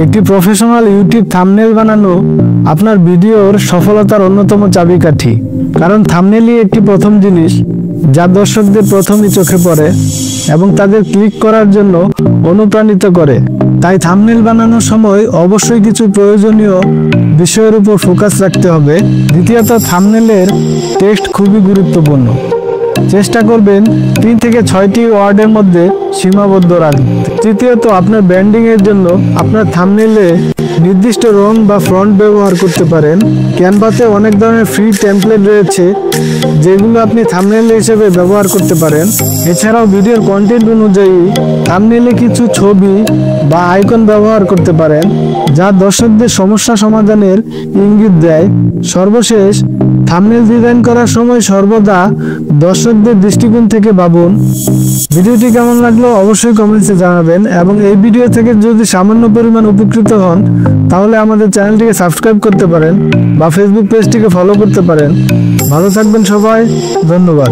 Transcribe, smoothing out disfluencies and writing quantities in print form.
একটি professional YouTube thumbnail বানানো আপনার ভিডিওর সফলতার অন্যতম চাবিকাঠি। কারণ থাম্বনেলই একটি প্রথম জিনিস যা দর্শকদের প্রথমই চোখে পড়ে এবং তাদের ক্লিক করার জন্য অনুপ্রাণিত করে। তাই থাম্বনেল বানানোর সময় অবশ্যই কিছু প্রয়োজনীয় বিষয়ের উপর ফোকাস রাখতে হবে। দ্বিতীয়ত, থাম্বনেলের টেক্সট খুবই গুরুত্বপূর্ণ। চেষ্টা করবেন 3 থেকে 6টি ওয়ার্ডের মধ্যে সীমাবদ্ধ রাখতে। তৃতীয়ত, আপনার ব্র্যান্ডিং এর জন্য আপনার থাম্বনেলে নির্দিষ্ট রং বা ফন্ট ব্যবহার করতে পারেন। ক্যানভাতে অনেক ধরনের ফ্রি টেমপ্লেট রয়েছে যেগুলো আপনি থাম্বনেল হিসেবে ব্যবহার করতে পারেন। এছাড়াও ভিডিওর কন্টেন্ট অনুযায়ী থাম্বনেলে কিছু ছবি বা আইকন ব্যবহার করতে পারেন যা দর্শকদের সমস্যা সমাধানের ইঙ্গিত দেয়। সর্বশেষ, থাম্বনেল ডিজাইন করার সময় সর্বদা দর্শকদের দৃষ্টিকোণ থেকে ভাবুন। ভিডিওটি কেমন লাগলো অবশ্যই কমেন্টসে জানাবেন এবং এই ভিডিও থেকে যদি সামান্য পরিমাণ উপকৃত হন তাহলে আমাদের চ্যানেলটিকে সাবস্ক্রাইব করতে পারেন বা ফেসবুক পেজটিকে ফলো করতে পারেন। ভালো থাকবেন সবাই, ধন্যবাদ।